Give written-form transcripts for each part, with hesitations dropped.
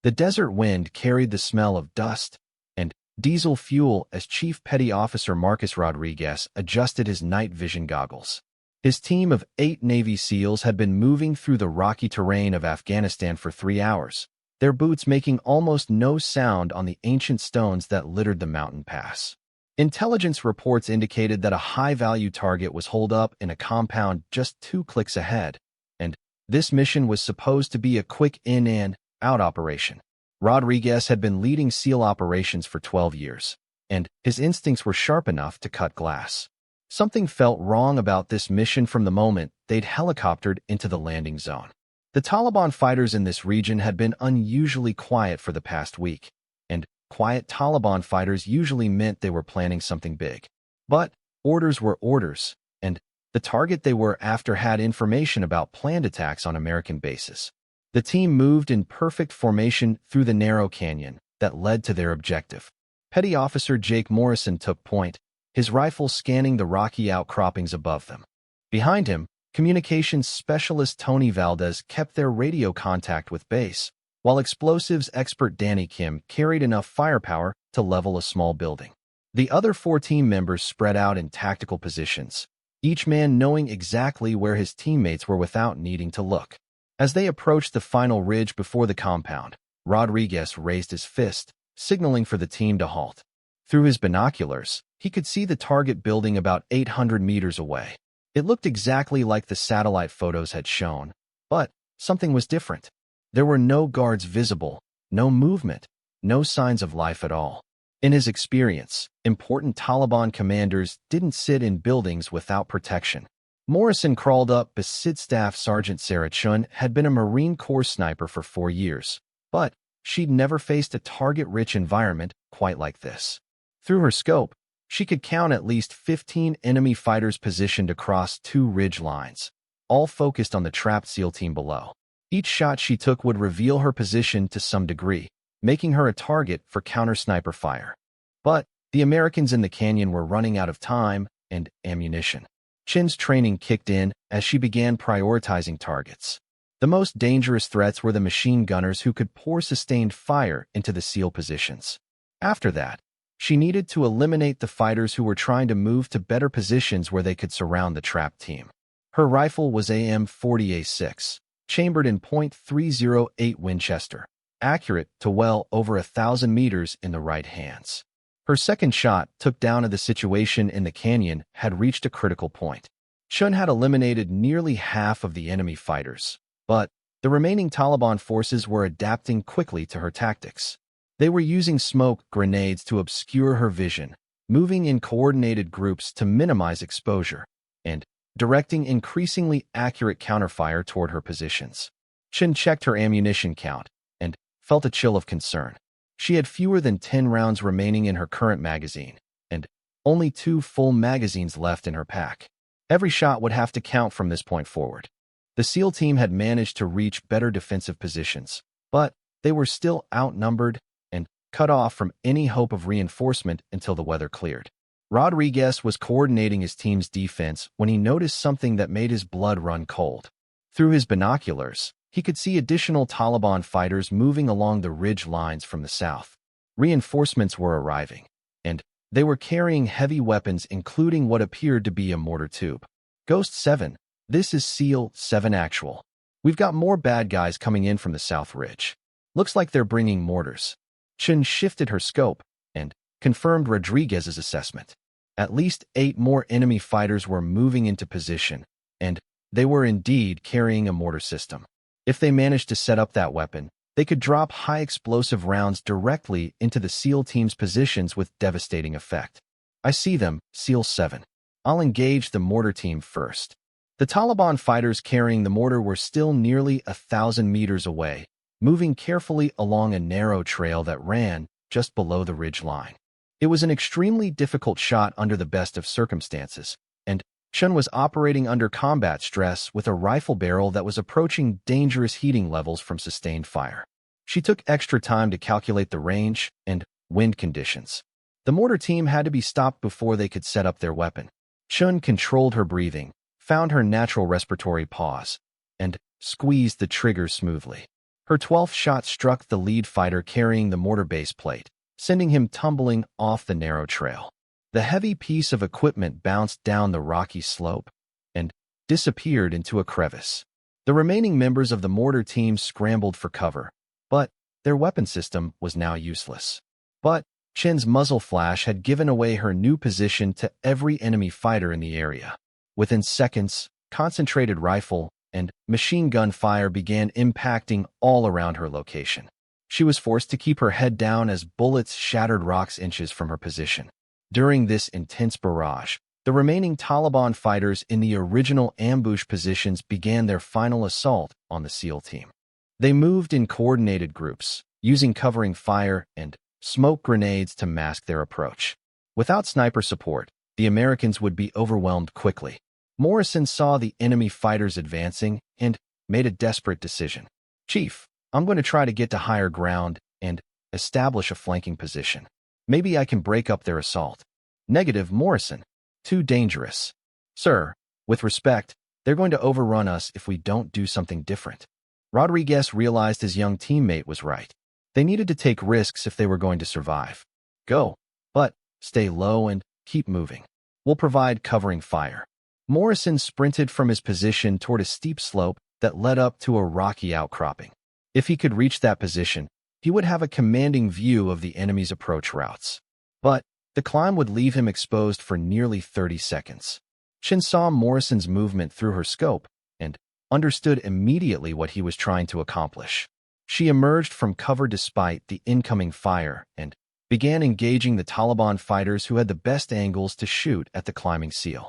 The desert wind carried the smell of dust and diesel fuel as Chief Petty Officer Marcus Rodriguez adjusted his night vision goggles. His team of 8 Navy SEALs had been moving through the rocky terrain of Afghanistan for 3 hours, their boots making almost no sound on the ancient stones that littered the mountain pass. Intelligence reports indicated that a high-value target was holed up in a compound just 2 clicks ahead, and this mission was supposed to be a quick in and out operation. Rodriguez had been leading SEAL operations for 12 years, and his instincts were sharp enough to cut glass. Something felt wrong about this mission from the moment they'd helicoptered into the landing zone. The Taliban fighters in this region had been unusually quiet for the past week, and quiet Taliban fighters usually meant they were planning something big. But orders were orders, and the target they were after had information about planned attacks on American bases. The team moved in perfect formation through the narrow canyon that led to their objective. Petty Officer Jake Morrison took point, his rifle scanning the rocky outcroppings above them. Behind him, communications specialist Tony Valdez kept their radio contact with base, while explosives expert Danny Kim carried enough firepower to level a small building. The other 4 team members spread out in tactical positions, each man knowing exactly where his teammates were without needing to look. As they approached the final ridge before the compound, Rodriguez raised his fist, signaling for the team to halt. Through his binoculars, he could see the target building about 800 meters away. It looked exactly like the satellite photos had shown, but something was different. There were no guards visible, no movement, no signs of life at all. In his experience, important Taliban commanders didn't sit in buildings without protection. Morrison crawled up beside Staff Sergeant Sarah Chun had been a Marine Corps sniper for 4 years, but she'd never faced a target-rich environment quite like this. Through her scope, she could count at least 15 enemy fighters positioned across 2 ridge lines, all focused on the trapped SEAL team below. Each shot she took would reveal her position to some degree, making her a target for counter-sniper fire. But the Americans in the canyon were running out of time and ammunition. Chin's training kicked in as she began prioritizing targets. The most dangerous threats were the machine gunners who could pour sustained fire into the SEAL positions. After that, she needed to eliminate the fighters who were trying to move to better positions where they could surround the trapped team. Her rifle was AM-40A6, chambered in .308 Winchester, accurate to well over 1,000 meters in the right hands. Her second shot took down of the situation in the canyon had reached a critical point. Chun had eliminated nearly half of the enemy fighters, but the remaining Taliban forces were adapting quickly to her tactics. They were using smoke grenades to obscure her vision, moving in coordinated groups to minimize exposure, and directing increasingly accurate counterfire toward her positions. Chun checked her ammunition count and felt a chill of concern. She had fewer than 10 rounds remaining in her current magazine, and only 2 full magazines left in her pack. Every shot would have to count from this point forward. The SEAL team had managed to reach better defensive positions, but they were still outnumbered and cut off from any hope of reinforcement until the weather cleared. Rodriguez was coordinating his team's defense when he noticed something that made his blood run cold. Through his binoculars, he could see additional Taliban fighters moving along the ridge lines from the south. Reinforcements were arriving, and they were carrying heavy weapons including what appeared to be a mortar tube. Ghost 7, this is SEAL 7 Actual. We've got more bad guys coming in from the south ridge. Looks like they're bringing mortars. Chun shifted her scope and confirmed Rodriguez's assessment. At least 8 more enemy fighters were moving into position, and they were indeed carrying a mortar system. If they managed to set up that weapon, they could drop high-explosive rounds directly into the SEAL team's positions with devastating effect. I see them, SEAL 7. I'll engage the mortar team first. The Taliban fighters carrying the mortar were still nearly 1,000 meters away, moving carefully along a narrow trail that ran just below the ridge line. It was an extremely difficult shot under the best of circumstances, and Chun was operating under combat stress with a rifle barrel that was approaching dangerous heating levels from sustained fire. She took extra time to calculate the range and wind conditions. The mortar team had to be stopped before they could set up their weapon. Chun controlled her breathing, found her natural respiratory pause, and squeezed the trigger smoothly. Her 12th shot struck the lead fighter carrying the mortar base plate, sending him tumbling off the narrow trail. The heavy piece of equipment bounced down the rocky slope and disappeared into a crevice. The remaining members of the mortar team scrambled for cover, but their weapon system was now useless. But Chen's muzzle flash had given away her new position to every enemy fighter in the area. Within seconds, concentrated rifle and machine gun fire began impacting all around her location. She was forced to keep her head down as bullets shattered rocks inches from her position. During this intense barrage, the remaining Taliban fighters in the original ambush positions began their final assault on the SEAL team. They moved in coordinated groups, using covering fire and smoke grenades to mask their approach. Without sniper support, the Americans would be overwhelmed quickly. Morrison saw the enemy fighters advancing and made a desperate decision. "Chief, I'm going to try to get to higher ground and establish a flanking position. Maybe I can break up their assault." "Negative, Morrison. Too dangerous." "Sir, with respect, they're going to overrun us if we don't do something different." Rodriguez realized his young teammate was right. They needed to take risks if they were going to survive. "Go, but stay low and keep moving. We'll provide covering fire." Morrison sprinted from his position toward a steep slope that led up to a rocky outcropping. If he could reach that position, he would have a commanding view of the enemy's approach routes. But the climb would leave him exposed for nearly 30 seconds. Chen saw Morrison's movement through her scope and understood immediately what he was trying to accomplish. She emerged from cover despite the incoming fire and began engaging the Taliban fighters who had the best angles to shoot at the climbing SEAL.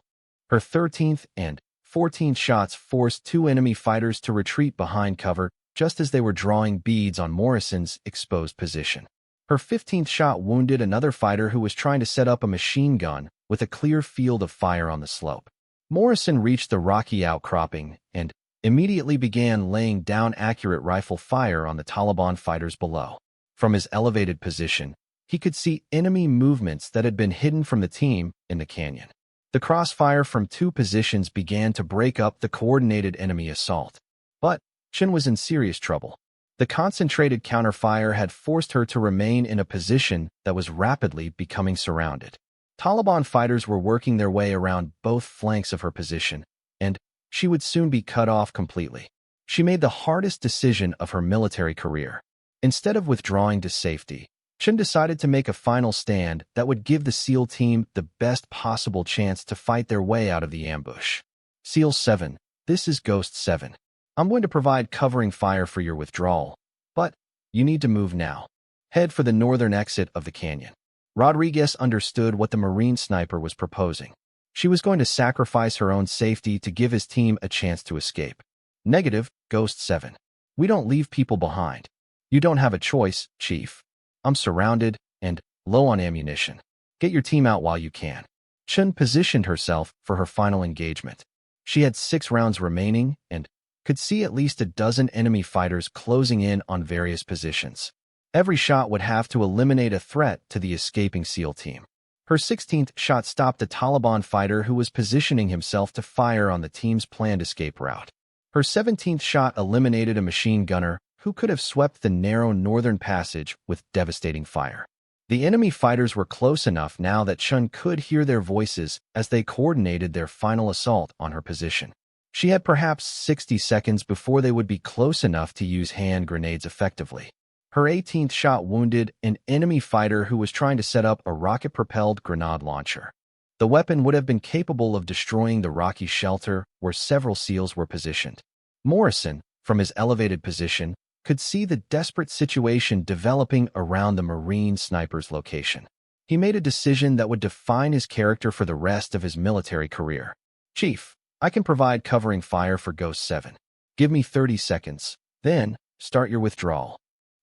Her 13th and 14th shots forced two enemy fighters to retreat behind cover just as they were drawing beads on Morrison's exposed position. Her 15th shot wounded another fighter who was trying to set up a machine gun with a clear field of fire on the slope. Morrison reached the rocky outcropping and immediately began laying down accurate rifle fire on the Taliban fighters below. From his elevated position, he could see enemy movements that had been hidden from the team in the canyon. The crossfire from two positions began to break up the coordinated enemy assault. But Chen was in serious trouble. The concentrated counterfire had forced her to remain in a position that was rapidly becoming surrounded. Taliban fighters were working their way around both flanks of her position, and she would soon be cut off completely. She made the hardest decision of her military career. Instead of withdrawing to safety, Chen decided to make a final stand that would give the SEAL team the best possible chance to fight their way out of the ambush. "SEAL 7, this is Ghost 7. I'm going to provide covering fire for your withdrawal, but you need to move now. Head for the northern exit of the canyon." Rodriguez understood what the Marine sniper was proposing. She was going to sacrifice her own safety to give his team a chance to escape. "Negative, Ghost 7. We don't leave people behind. You don't have a choice, Chief. I'm surrounded and low on ammunition. Get your team out while you can." Chen positioned herself for her final engagement. She had 6 rounds remaining and could see at least a dozen enemy fighters closing in on various positions. Every shot would have to eliminate a threat to the escaping SEAL team. Her 16th shot stopped a Taliban fighter who was positioning himself to fire on the team's planned escape route. Her 17th shot eliminated a machine gunner who could have swept the narrow northern passage with devastating fire. The enemy fighters were close enough now that Chen could hear their voices as they coordinated their final assault on her position. She had perhaps 60 seconds before they would be close enough to use hand grenades effectively. Her 18th shot wounded an enemy fighter who was trying to set up a rocket-propelled grenade launcher. The weapon would have been capable of destroying the rocky shelter where several SEALs were positioned. Morrison, from his elevated position, could see the desperate situation developing around the Marine sniper's location. He made a decision that would define his character for the rest of his military career. "Chief, I can provide covering fire for Ghost 7. Give me 30 seconds, then start your withdrawal."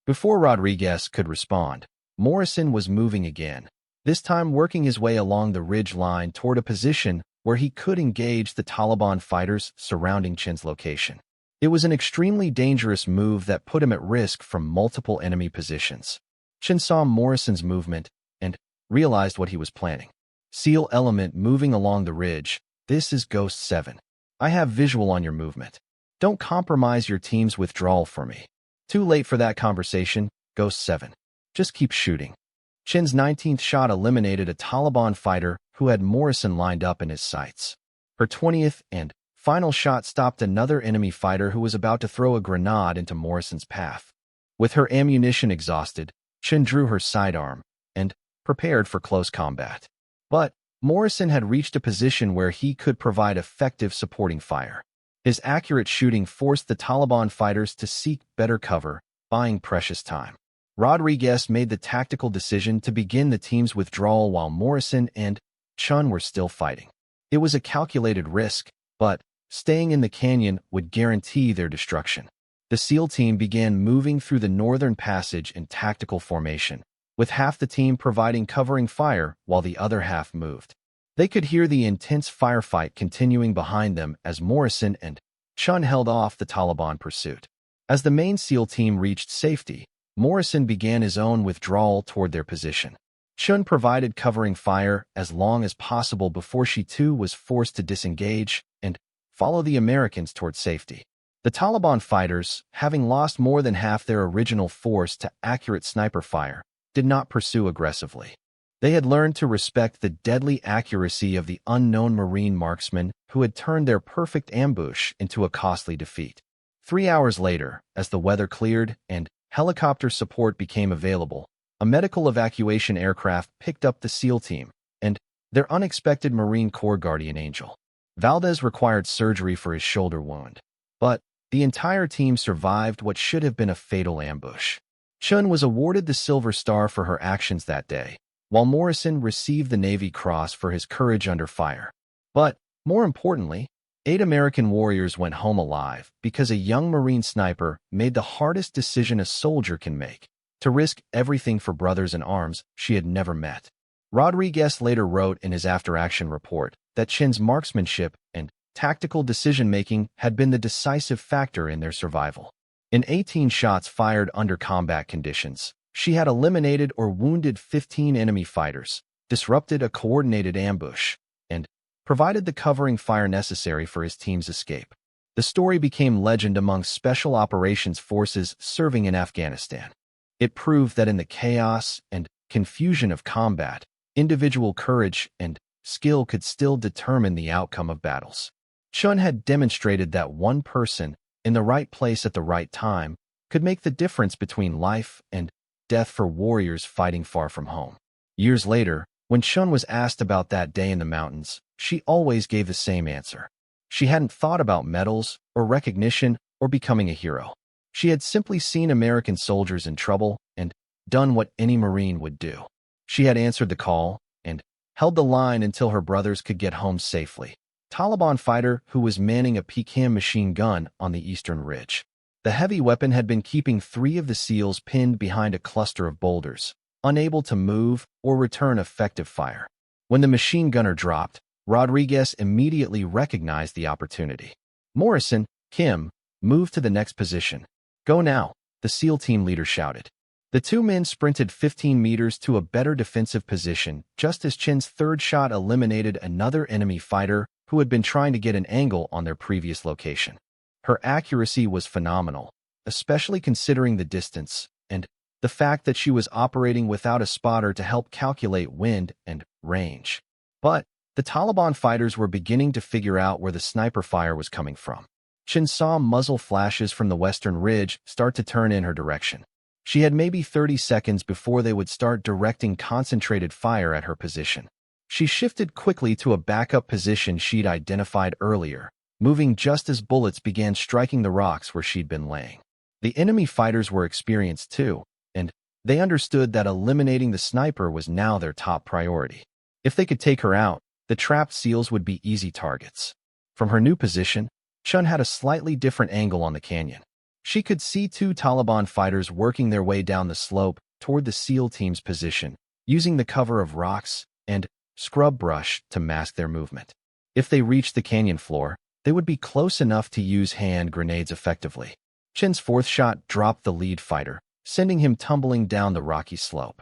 Before Rodriguez could respond, Morrison was moving again, this time working his way along the ridge line toward a position where he could engage the Taliban fighters surrounding Chen's location. It was an extremely dangerous move that put him at risk from multiple enemy positions. Chen saw Morrison's movement and realized what he was planning. "SEAL element moving along the ridge. This is Ghost 7. I have visual on your movement. Don't compromise your team's withdrawal for me." Too late for that conversation, Ghost 7. Just keep shooting. Chin's 19th shot eliminated a Taliban fighter who had Morrison lined up in his sights. Her 20th and final shot stopped another enemy fighter who was about to throw a grenade into Morrison's path. With her ammunition exhausted, Chin drew her sidearm and prepared for close combat. But Morrison had reached a position where he could provide effective supporting fire. His accurate shooting forced the Taliban fighters to seek better cover, buying precious time. Rodriguez made the tactical decision to begin the team's withdrawal while Morrison and Chun were still fighting. It was a calculated risk, but staying in the canyon would guarantee their destruction. The SEAL team began moving through the northern passage in tactical formation, with half the team providing covering fire while the other half moved. They could hear the intense firefight continuing behind them as Morrison and Chun held off the Taliban pursuit. As the main SEAL team reached safety, Morrison began his own withdrawal toward their position. Chun provided covering fire as long as possible before she too was forced to disengage and follow the Americans toward safety. The Taliban fighters, having lost more than half their original force to accurate sniper fire, did not pursue aggressively. They had learned to respect the deadly accuracy of the unknown Marine marksmen who had turned their perfect ambush into a costly defeat. 3 hours later, as the weather cleared and helicopter support became available, a medical evacuation aircraft picked up the SEAL team and their unexpected Marine Corps guardian angel. Valdez required surgery for his shoulder wound, but the entire team survived what should have been a fatal ambush. Chun was awarded the Silver Star for her actions that day, while Morrison received the Navy Cross for his courage under fire. But, more importantly, 8 American warriors went home alive because a young Marine sniper made the hardest decision a soldier can make, to risk everything for brothers in arms she had never met. Rodriguez later wrote in his after-action report that Chin's marksmanship and tactical decision-making had been the decisive factor in their survival. In 18 shots fired under combat conditions, she had eliminated or wounded 15 enemy fighters, disrupted a coordinated ambush, and provided the covering fire necessary for his team's escape. The story became legend among Special Operations Forces serving in Afghanistan. It proved that in the chaos and confusion of combat, individual courage and skill could still determine the outcome of battles. Chun had demonstrated that one person, in the right place at the right time, could make the difference between life and death for warriors fighting far from home. Years later, when Chun was asked about that day in the mountains, she always gave the same answer. She hadn't thought about medals or recognition or becoming a hero. She had simply seen American soldiers in trouble and done what any Marine would do. She had answered the call and held the line until her brothers could get home safely. Taliban fighter who was manning a Pecan machine gun on the eastern ridge. The heavy weapon had been keeping 3 of the SEALs pinned behind a cluster of boulders, unable to move or return effective fire. When the machine gunner dropped, Rodriguez immediately recognized the opportunity. Morrison, Kim, moved to the next position. Go now, the SEAL team leader shouted. The 2 men sprinted 15 meters to a better defensive position just as Chin's 3rd shot eliminated another enemy fighter who had been trying to get an angle on their previous location. Her accuracy was phenomenal, especially considering the distance and the fact that she was operating without a spotter to help calculate wind and range. But the Taliban fighters were beginning to figure out where the sniper fire was coming from. Chin saw muzzle flashes from the western ridge start to turn in her direction. She had maybe 30 seconds before they would start directing concentrated fire at her position. She shifted quickly to a backup position she'd identified earlier, moving just as bullets began striking the rocks where she'd been laying. The enemy fighters were experienced too, and they understood that eliminating the sniper was now their top priority. If they could take her out, the trapped SEALs would be easy targets. From her new position, Chun had a slightly different angle on the canyon. She could see 2 Taliban fighters working their way down the slope toward the SEAL team's position, using the cover of rocks and scrub brush to mask their movement. If they reached the canyon floor, they would be close enough to use hand grenades effectively. Chin's 4th shot dropped the lead fighter, sending him tumbling down the rocky slope.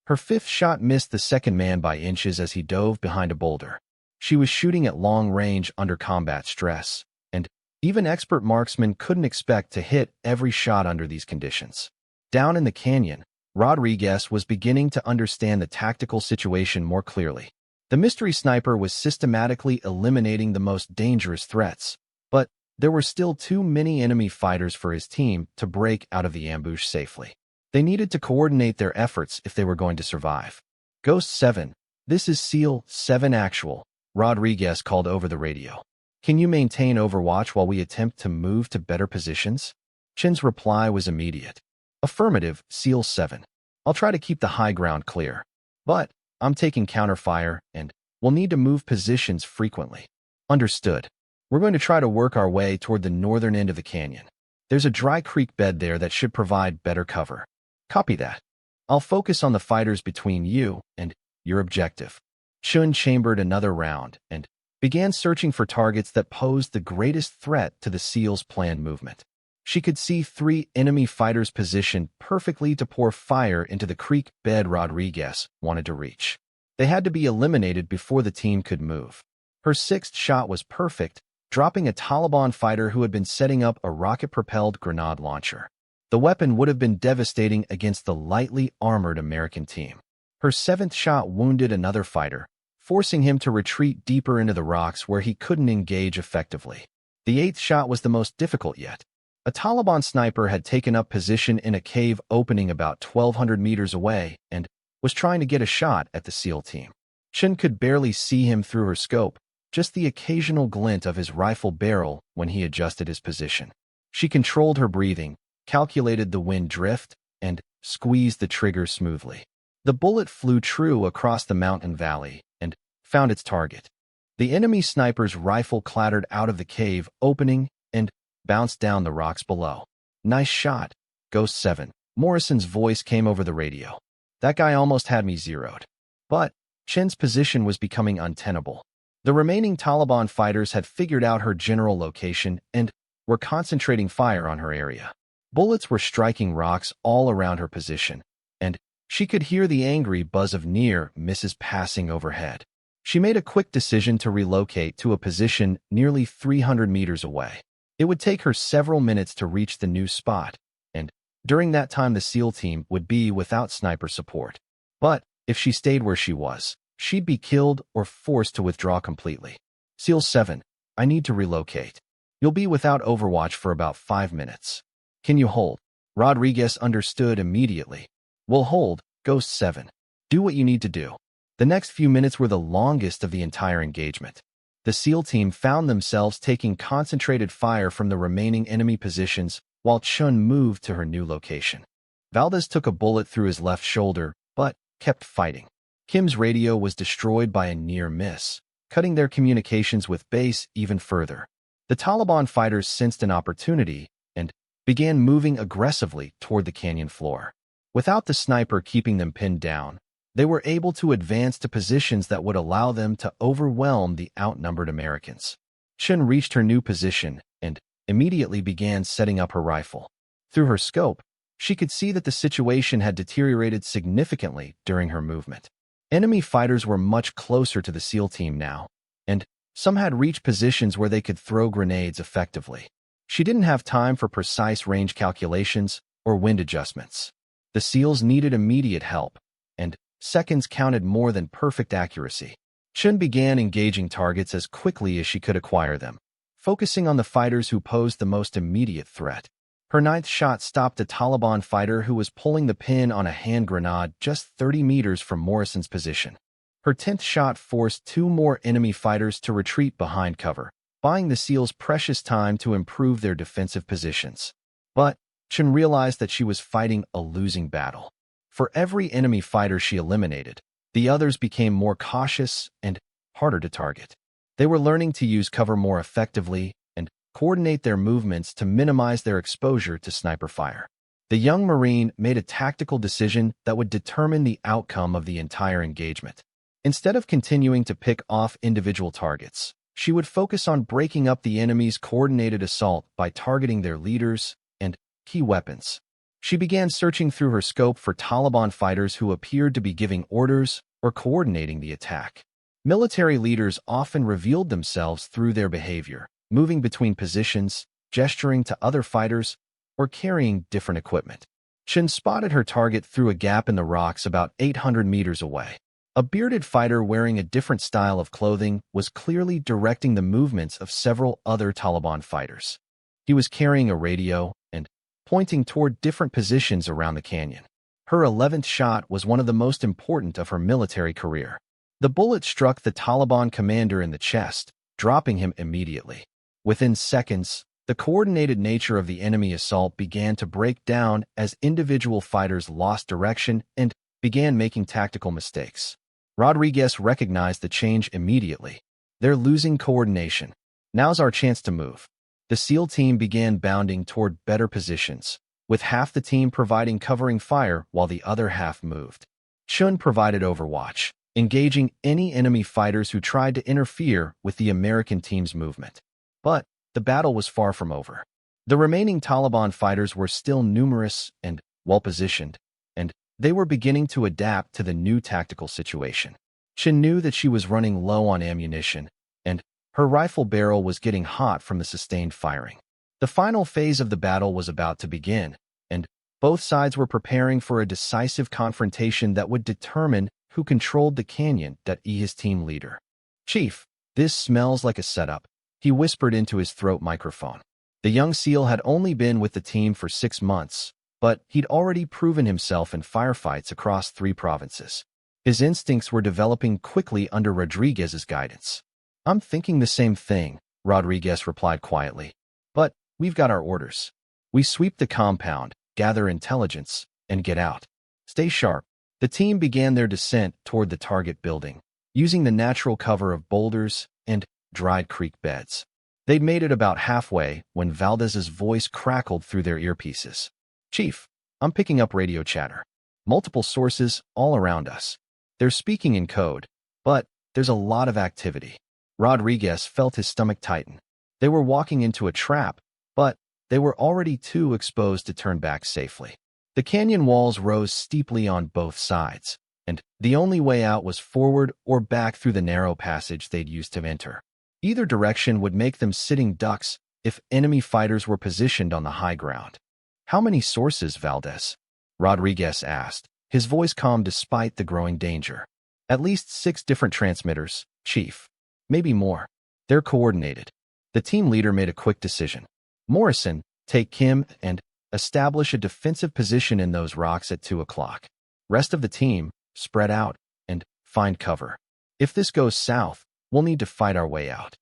Her 5th shot missed the second man by inches as he dove behind a boulder. She was shooting at long range under combat stress, and Even expert marksmen couldn't expect to hit every shot under these conditions. Down in the canyon, Rodriguez was beginning to understand the tactical situation more clearly. The mystery sniper was systematically eliminating the most dangerous threats, but there were still too many enemy fighters for his team to break out of the ambush safely. They needed to coordinate their efforts if they were going to survive. Ghost 7, this is SEAL 7 Actual, Rodriguez called over the radio. Can you maintain overwatch while we attempt to move to better positions? Chin's reply was immediate. Affirmative, SEAL 7. I'll try to keep the high ground clear. But I'm taking counterfire, and we'll need to move positions frequently. Understood. We're going to try to work our way toward the northern end of the canyon. There's a dry creek bed there that should provide better cover. Copy that. I'll focus on the fighters between you and your objective. Chun chambered another round and began searching for targets that posed the greatest threat to the SEAL's planned movement. She could see 3 enemy fighters positioned perfectly to pour fire into the creek bed Rodriguez wanted to reach. They had to be eliminated before the team could move. Her 6th shot was perfect, dropping a Taliban fighter who had been setting up a rocket-propelled grenade launcher. The weapon would have been devastating against the lightly armored American team. Her 7th shot wounded another fighter, forcing him to retreat deeper into the rocks where he couldn't engage effectively. The 8th shot was the most difficult yet. A Taliban sniper had taken up position in a cave opening about 1,200 meters away and was trying to get a shot at the SEAL team. Chen could barely see him through her scope, just the occasional glint of his rifle barrel when he adjusted his position. She controlled her breathing, calculated the wind drift, and squeezed the trigger smoothly. The bullet flew true across the mountain valley and found its target. The enemy sniper's rifle clattered out of the cave opening and bounced down the rocks below. Nice shot, Ghost 7. Morrison's voice came over the radio. That guy almost had me zeroed. But Chen's position was becoming untenable. The remaining Taliban fighters had figured out her general location and were concentrating fire on her area. Bullets were striking rocks all around her position, and she could hear the angry buzz of near misses passing overhead. She made a quick decision to relocate to a position nearly 300 meters away. It would take her several minutes to reach the new spot, and during that time the SEAL team would be without sniper support. But if she stayed where she was, she'd be killed or forced to withdraw completely. SEAL 7, I need to relocate. You'll be without overwatch for about 5 minutes. Can you hold? Rodriguez understood immediately. We'll hold, Ghost 7. Do what you need to do. The next few minutes were the longest of the entire engagement. The SEAL team found themselves taking concentrated fire from the remaining enemy positions while Chun moved to her new location. Valdez took a bullet through his left shoulder, but kept fighting. Kim's radio was destroyed by a near miss, cutting their communications with base even further. The Taliban fighters sensed an opportunity and began moving aggressively toward the canyon floor. Without the sniper keeping them pinned down, they were able to advance to positions that would allow them to overwhelm the outnumbered Americans. Chen reached her new position and immediately began setting up her rifle. Through her scope, she could see that the situation had deteriorated significantly during her movement. Enemy fighters were much closer to the SEAL team now, and some had reached positions where they could throw grenades effectively. She didn't have time for precise range calculations or wind adjustments. The SEALs needed immediate help, and seconds counted more than perfect accuracy. Chun began engaging targets as quickly as she could acquire them, focusing on the fighters who posed the most immediate threat. Her 9th shot stopped a Taliban fighter who was pulling the pin on a hand grenade just 30 meters from Morrison's position. Her 10th shot forced 2 more enemy fighters to retreat behind cover, buying the SEALs precious time to improve their defensive positions. But Chun realized that she was fighting a losing battle. For every enemy fighter she eliminated, the others became more cautious and harder to target. They were learning to use cover more effectively and coordinate their movements to minimize their exposure to sniper fire. The young Marine made a tactical decision that would determine the outcome of the entire engagement. Instead of continuing to pick off individual targets, she would focus on breaking up the enemy's coordinated assault by targeting their leaders and key weapons. She began searching through her scope for Taliban fighters who appeared to be giving orders or coordinating the attack. Military leaders often revealed themselves through their behavior, moving between positions, gesturing to other fighters, or carrying different equipment. Shin spotted her target through a gap in the rocks about 800 meters away. A bearded fighter wearing a different style of clothing was clearly directing the movements of several other Taliban fighters. He was carrying a radio and pointing toward different positions around the canyon. Her 11th shot was one of the most important of her military career. The bullet struck the Taliban commander in the chest, dropping him immediately. Within seconds, the coordinated nature of the enemy assault began to break down as individual fighters lost direction and began making tactical mistakes. Rodriguez recognized the change immediately. They're losing coordination. Now's our chance to move. The SEAL team began bounding toward better positions, with half the team providing covering fire while the other half moved. Chun provided overwatch, engaging any enemy fighters who tried to interfere with the American team's movement. But the battle was far from over. The remaining Taliban fighters were still numerous and well-positioned, and they were beginning to adapt to the new tactical situation. Shin knew that she was running low on ammunition, and her rifle barrel was getting hot from the sustained firing. The final phase of the battle was about to begin, and both sides were preparing for a decisive confrontation that would determine who controlled the canyon. His team leader. "Chief, this smells like a setup," he whispered into his throat microphone. The young SEAL had only been with the team for 6 months, but he'd already proven himself in firefights across 3 provinces. His instincts were developing quickly under Rodriguez's guidance. "I'm thinking the same thing," Rodriguez replied quietly. "But we've got our orders. We sweep the compound, gather intelligence, and get out. Stay sharp." The team began their descent toward the target building, using the natural cover of boulders and dried creek beds. They'd made it about halfway when Valdez's voice crackled through their earpieces. "Chief, I'm picking up radio chatter. Multiple sources all around us. They're speaking in code, but there's a lot of activity." Rodriguez felt his stomach tighten. They were walking into a trap, but they were already too exposed to turn back safely. The canyon walls rose steeply on both sides, and the only way out was forward or back through the narrow passage they'd used to enter. Either direction would make them sitting ducks if enemy fighters were positioned on the high ground. "How many sources, Valdez?" Rodriguez asked, his voice calm despite the growing danger. "At least 6 different transmitters, Chief. Maybe more. They're coordinated." The team leader made a quick decision. "Morrison, take Kim and establish a defensive position in those rocks at 2 o'clock. Rest of the team, spread out and find cover. If this goes south, we'll need to fight our way out."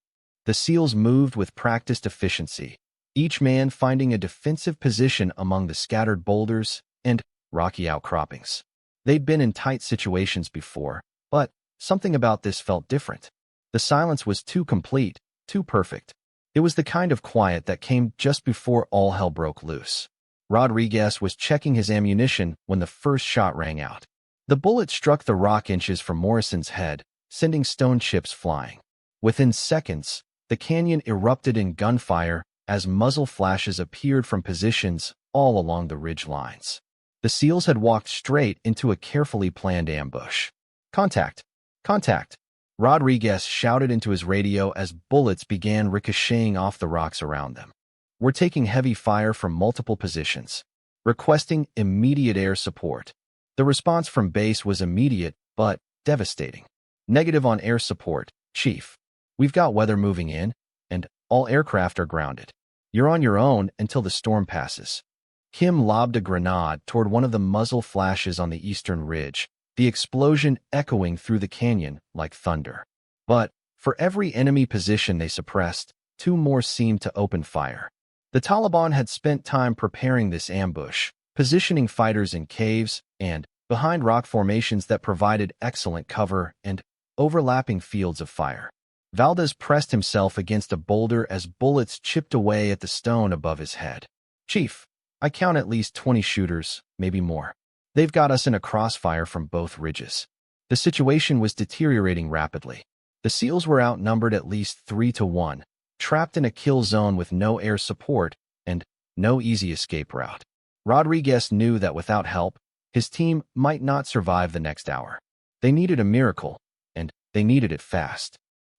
The SEALs moved with practiced efficiency, each man finding a defensive position among the scattered boulders and rocky outcroppings. They'd been in tight situations before, but something about this felt different. The silence was too complete, too perfect. It was the kind of quiet that came just before all hell broke loose. Rodriguez was checking his ammunition when the first shot rang out. The bullet struck the rock inches from Morrison's head, sending stone chips flying. Within seconds, the canyon erupted in gunfire as muzzle flashes appeared from positions all along the ridge lines. The SEALs had walked straight into a carefully planned ambush. "Contact! Contact!" Rodriguez shouted into his radio as bullets began ricocheting off the rocks around them. "We're taking heavy fire from multiple positions. Requesting immediate air support." The response from base was immediate, but devastating. "Negative on air support, Chief. We've got weather moving in, and all aircraft are grounded. You're on your own until the storm passes." Kim lobbed a grenade toward one of the muzzle flashes on the eastern ridge, the explosion echoing through the canyon like thunder. But for every enemy position they suppressed, 2 more seemed to open fire. The Taliban had spent time preparing this ambush, positioning fighters in caves and behind rock formations that provided excellent cover and overlapping fields of fire. Valdez pressed himself against a boulder as bullets chipped away at the stone above his head. "Chief, I count at least 20 shooters, maybe more. They've got us in a crossfire from both ridges." The situation was deteriorating rapidly. The SEALs were outnumbered at least 3-1, trapped in a kill zone with no air support and no easy escape route. Rodriguez knew that without help, his team might not survive the next hour. They needed a miracle, and they needed it fast.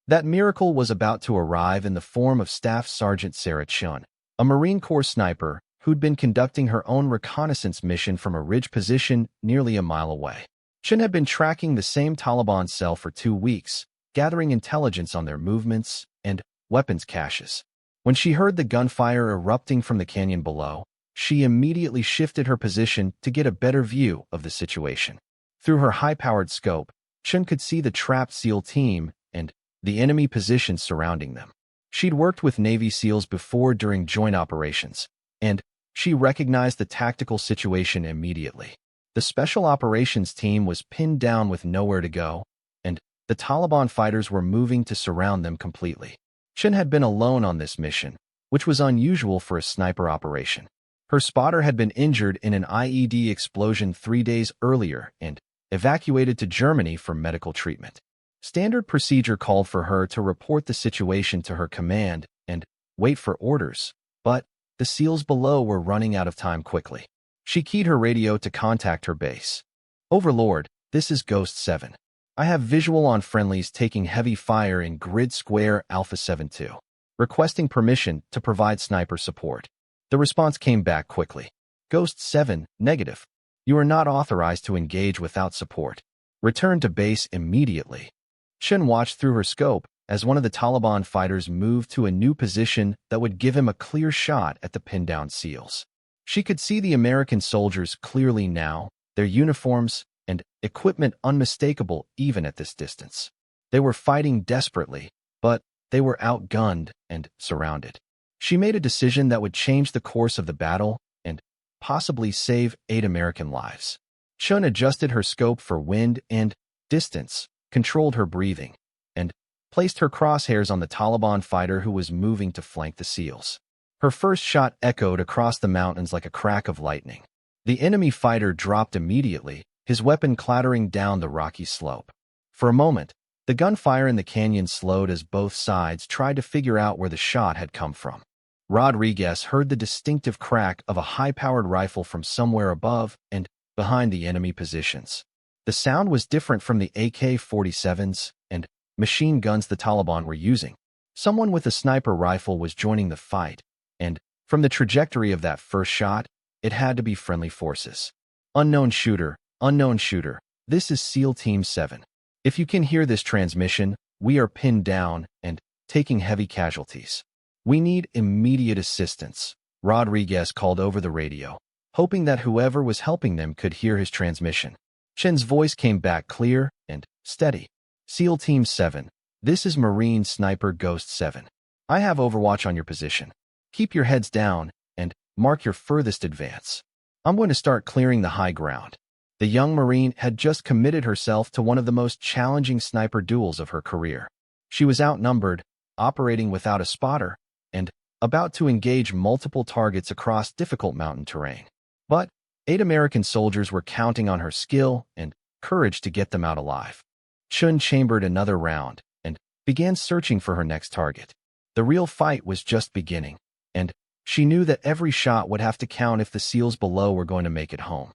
That miracle was about to arrive in the form of Staff Sergeant Sarah Chun, a Marine Corps sniper who'd been conducting her own reconnaissance mission from a ridge position nearly a mile away. Chun had been tracking the same Taliban cell for 2 weeks, gathering intelligence on their movements and weapons caches. When she heard the gunfire erupting from the canyon below, she immediately shifted her position to get a better view of the situation. Through her high-powered scope, Chun could see the trapped SEAL team and the enemy positions surrounding them. She'd worked with Navy SEALs before during joint operations, and she recognized the tactical situation immediately. The Special Operations team was pinned down with nowhere to go, and the Taliban fighters were moving to surround them completely. Chun had been alone on this mission, which was unusual for a sniper operation. Her spotter had been injured in an IED explosion 3 days earlier and evacuated to Germany for medical treatment. Standard procedure called for her to report the situation to her command and wait for orders, but the SEALs below were running out of time quickly. She keyed her radio to contact her base. "Overlord, this is Ghost 7. I have visual on friendlies taking heavy fire in Grid Square Alpha 72. Requesting permission to provide sniper support." The response came back quickly. "Ghost 7, negative. You are not authorized to engage without support. Return to base immediately." Chun watched through her scope as one of the Taliban fighters moved to a new position that would give him a clear shot at the pinned-down SEALs. She could see the American soldiers clearly now, their uniforms and equipment unmistakable even at this distance. They were fighting desperately, but they were outgunned and surrounded. She made a decision that would change the course of the battle and possibly save 8 American lives. Chun adjusted her scope for wind and distance, controlled her breathing, and placed her crosshairs on the Taliban fighter who was moving to flank the SEALs. Her first shot echoed across the mountains like a crack of lightning. The enemy fighter dropped immediately, his weapon clattering down the rocky slope. For a moment, the gunfire in the canyon slowed as both sides tried to figure out where the shot had come from. Rodriguez heard the distinctive crack of a high-powered rifle from somewhere above and behind the enemy positions. The sound was different from the AK-47s and machine guns the Taliban were using. Someone with a sniper rifle was joining the fight, and from the trajectory of that first shot, it had to be friendly forces. Unknown shooter, this is SEAL Team 7. If you can hear this transmission, we are pinned down and taking heavy casualties. We need immediate assistance, Rodriguez called over the radio, hoping that whoever was helping them could hear his transmission. Chen's voice came back clear and steady. SEAL Team 7, this is Marine Sniper Ghost 7. I have overwatch on your position. Keep your heads down and mark your furthest advance. I'm going to start clearing the high ground. The young Marine had just committed herself to one of the most challenging sniper duels of her career. She was outnumbered, operating without a spotter, and about to engage multiple targets across difficult mountain terrain. But 8 American soldiers were counting on her skill and courage to get them out alive. Chun chambered another round and began searching for her next target. The real fight was just beginning, and she knew that every shot would have to count if the SEALs below were going to make it home.